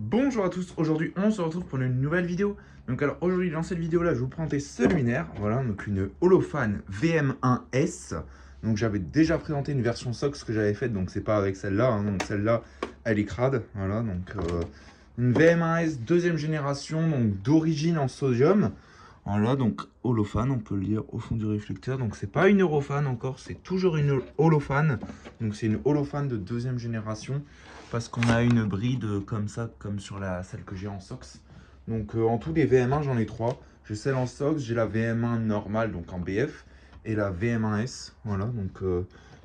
Bonjour à tous, aujourd'hui on se retrouve pour une nouvelle vidéo. Donc alors aujourd'hui dans cette vidéo là je vous présentais ce luminaire, voilà, donc une Holophane VM1S. Donc j'avais déjà présenté une version SOX que j'avais faite, donc c'est pas avec celle-là, hein. Donc celle-là elle est crade, voilà, donc une VM1S deuxième génération, donc d'origine en sodium. Voilà, donc holophane, on peut le lire au fond du réflecteur. Donc c'est pas une europhane encore, c'est toujours une holophane. Donc c'est une holophane de deuxième génération parce qu'on a une bride comme ça, comme sur celle que j'ai en SOX. Donc en tout des VM1 j'en ai trois. J'ai celle en SOX, j'ai la VM1 normale donc en BF et la VM1S. Voilà, donc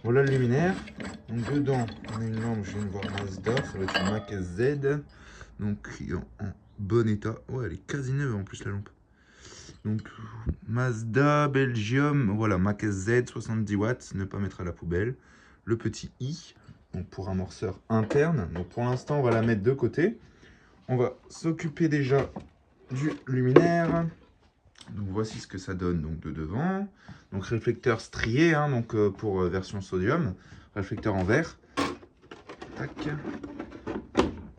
voilà le luminaire. Donc dedans on a une lampe, je viens de voir Mazda, ça va être une Mac Z. Donc en bon état. Ouais, elle est quasi neuve en plus la lampe. Donc Mazda, Belgium, voilà, Mac Z, 70 watts, ne pas mettre à la poubelle. Le petit i, donc pour amorceur interne. Donc pour l'instant, on va la mettre de côté. On va s'occuper déjà du luminaire. Donc voici ce que ça donne donc de devant. Donc réflecteur strié, hein, donc pour version sodium. Réflecteur en verre. Tac.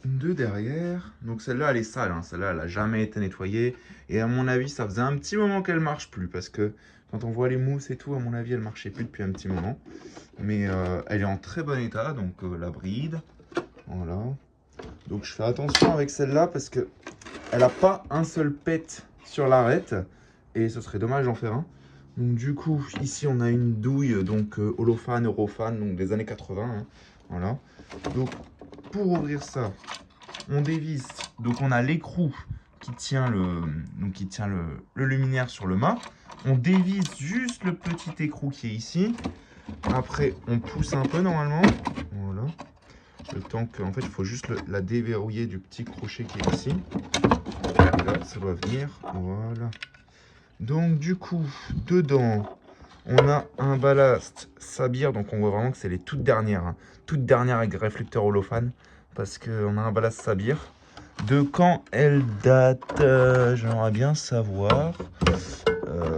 De derrière. Donc celle-là, elle est sale, hein. Celle-là, elle n'a jamais été nettoyée. Et à mon avis, ça faisait un petit moment qu'elle marche plus. Parce que quand on voit les mousses et tout, à mon avis, elle marchait plus depuis un petit moment. Mais elle est en très bon état. Donc la bride. Voilà. Donc je fais attention avec celle-là parce que elle n'a pas un seul pet sur l'arête. Et ce serait dommage d'en faire un. Donc du coup, ici, on a une douille. Donc holophane, europhane, donc des années 80. Hein. Voilà. Donc pour ouvrir ça, on dévisse, donc on a l'écrou qui tient le luminaire sur le mât. On dévisse juste le petit écrou qui est ici. Après, on pousse un peu normalement. Voilà. Le temps que, en fait, il faut juste la déverrouiller du petit crochet qui est ici. Et là, ça doit venir. Voilà. Donc, du coup, dedans, on a un ballast Sabir. Donc, on voit vraiment que c'est les toutes dernières. Hein. Toutes dernières avec réflecteur holophane. Parce qu'on a un ballast Sabir. De quand elle date, j'aimerais bien savoir.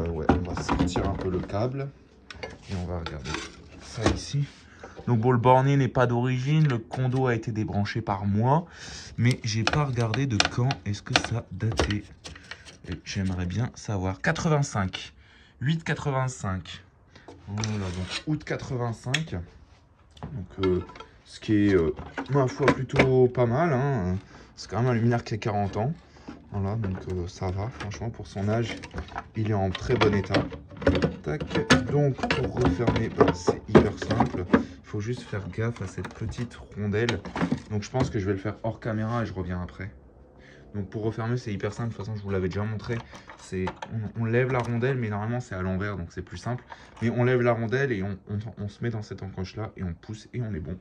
Ouais, on va sortir un peu le câble et on va regarder ça ici. Donc bon, le borné n'est pas d'origine, le condo a été débranché par moi, mais j'ai pas regardé de quand est-ce que ça datait. Et j'aimerais bien savoir. 85, 8,85. Voilà, donc août 85. Donc ce qui est, ma foi, plutôt pas mal. Hein. C'est quand même un luminaire qui a 40 ans. Voilà, donc ça va, franchement, pour son âge, il est en très bon état. Tac, donc pour refermer, bah, c'est hyper simple. Il faut juste faire gaffe à cette petite rondelle. Donc je pense que je vais le faire hors caméra et je reviens après. Donc pour refermer, c'est hyper simple. De toute façon, je vous l'avais déjà montré. On lève la rondelle, mais normalement, c'est à l'envers, donc c'est plus simple. Mais on lève la rondelle et on se met dans cette encoche-là et on pousse et on est bon.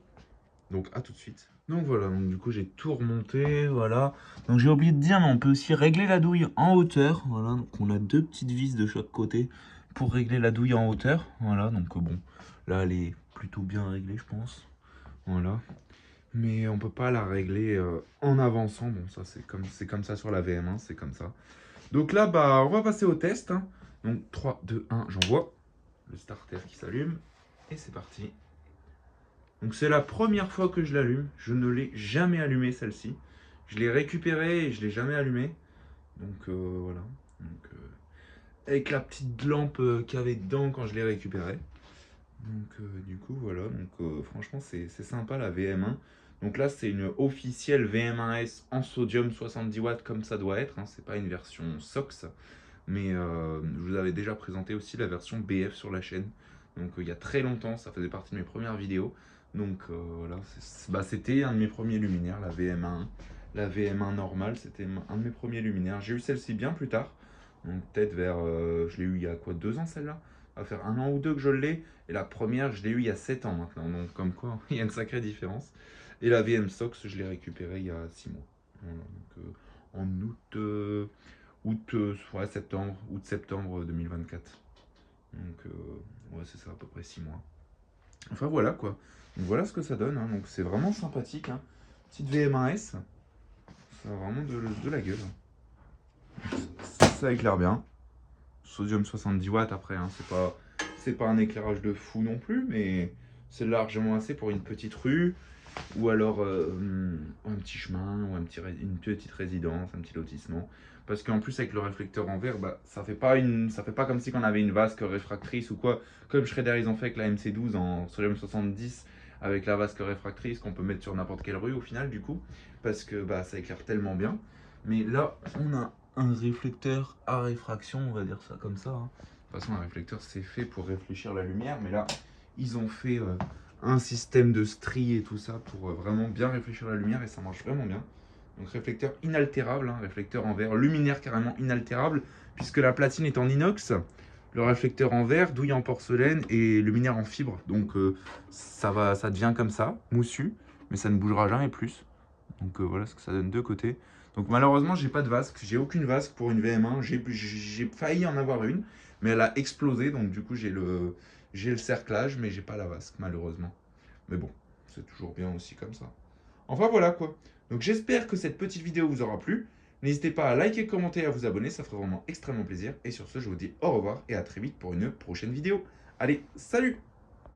Donc à tout de suite. Donc voilà, donc du coup j'ai tout remonté, voilà. Donc j'ai oublié de dire, mais on peut aussi régler la douille en hauteur, voilà. Donc on a deux petites vis de chaque côté pour régler la douille en hauteur, voilà. Donc bon, là elle est plutôt bien réglée, je pense, voilà. Mais on peut pas la régler en avançant, bon ça c'est comme ça sur la VM1, c'est comme ça. Donc là, bah on va passer au test, hein. Donc 3, 2, 1, j'envoie le starter qui s'allume et c'est parti. Donc c'est la première fois que je l'allume. Je ne l'ai jamais allumée celle-ci. Je l'ai récupérée et je ne l'ai jamais allumée. Donc voilà. Donc, avec la petite lampe qu'il y avait dedans quand je l'ai récupérée. Donc du coup voilà. Donc franchement c'est sympa la VM1. Donc là c'est une officielle VM1S en sodium 70 watts comme ça doit être. Hein. C'est pas une version SOX. Mais je vous avais déjà présenté aussi la version BF sur la chaîne. Donc il y a très longtemps, ça faisait partie de mes premières vidéos. Donc voilà, c'était un de mes premiers luminaires, la VM1. La VM1 normale, c'était un de mes premiers luminaires. J'ai eu celle-ci bien plus tard. Donc peut-être vers, je l'ai eu il y a quoi, 2 ans celle-là. Ça va faire 1 an ou 2 que je l'ai. Et la première, je l'ai eu il y a 7 ans maintenant. Donc comme quoi, il y a une sacrée différence. Et la VM Sox, je l'ai récupérée il y a 6 mois. Voilà, donc, en ouais, août-septembre 2024. Donc, ouais, c'est ça, à peu près 6 mois. Enfin, voilà quoi. Donc, voilà ce que ça donne. Hein. Donc, c'est vraiment sympathique. Hein. Petite VM1S. Ça a vraiment de la gueule. Ça éclaire bien. Sodium 70 watts après. Hein. C'est pas un éclairage de fou non plus, mais c'est largement assez pour une petite rue. Ou alors un petit chemin ou une petite résidence, un petit lotissement. Parce qu'en plus avec le réflecteur en verre, bah, ça fait pas comme si on avait une vasque réfractrice ou quoi, comme Schrader ils ont fait avec la MC12 en sodium 70 avec la vasque réfractrice qu'on peut mettre sur n'importe quelle rue au final du coup, parce que bah, ça éclaire tellement bien. Mais là, on a un réflecteur à réfraction, on va dire ça comme ça, hein. De toute façon, un réflecteur c'est fait pour réfléchir la lumière, mais là, ils ont fait un système de stries et tout ça pour vraiment bien réfléchir la lumière et ça marche vraiment bien. Donc réflecteur inaltérable, hein, réflecteur en verre, luminaire carrément inaltérable, puisque la platine est en inox, le réflecteur en verre, douille en porcelaine et luminaire en fibre. Donc ça devient comme ça, moussu, mais ça ne bougera jamais plus. Donc voilà ce que ça donne de côté. Donc malheureusement, j'ai pas de vasque, j'ai aucune vasque pour une VM1. J'ai failli en avoir une, mais elle a explosé. Donc du coup, j'ai le cerclage, mais j'ai pas la vasque malheureusement. Mais bon, c'est toujours bien aussi comme ça. Enfin voilà quoi. Donc j'espère que cette petite vidéo vous aura plu. N'hésitez pas à liker, commenter et à vous abonner, ça ferait vraiment extrêmement plaisir. Et sur ce, je vous dis au revoir et à très vite pour une prochaine vidéo. Allez, salut!